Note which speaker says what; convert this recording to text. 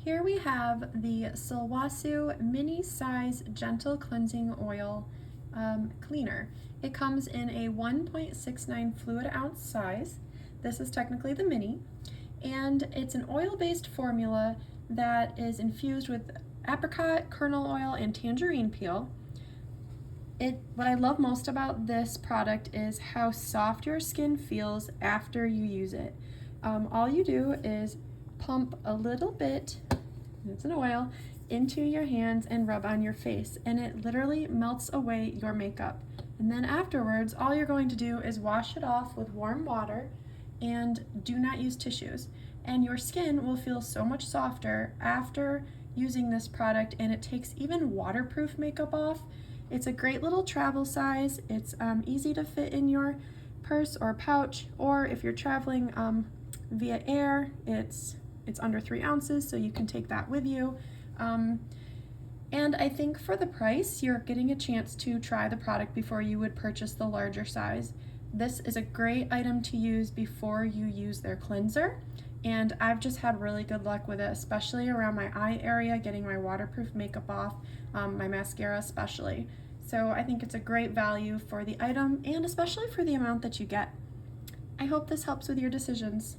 Speaker 1: Here we have the Sulwhasoo Mini Size Gentle Cleansing Oil Cleaner. It comes in a 1.69 fluid ounce size. This is technically the mini, and it's an oil-based formula that is infused with apricot, kernel oil, and tangerine peel. What I love most about this product is how soft your skin feels after you use it. All you do is pump a little bit, it's an oil, into your hands and rub on your face, and it literally melts away your makeup. And then afterwards, all you're going to do is wash it off with warm water and do not use tissues. And your skin will feel so much softer after using this product, and it takes even waterproof makeup off. It's a great little travel size. It's easy to fit in your purse or pouch, or if you're traveling via air, it's under 3 ounces, so you can take that with you. And I think for the price, you're getting a chance to try the product before you would purchase the larger size. This is a great item to use before you use their cleanser, and I've just had really good luck with it, especially around my eye area, getting my waterproof makeup off, my mascara especially. So I think it's a great value for the item and especially for the amount that you get. I hope this helps with your decisions.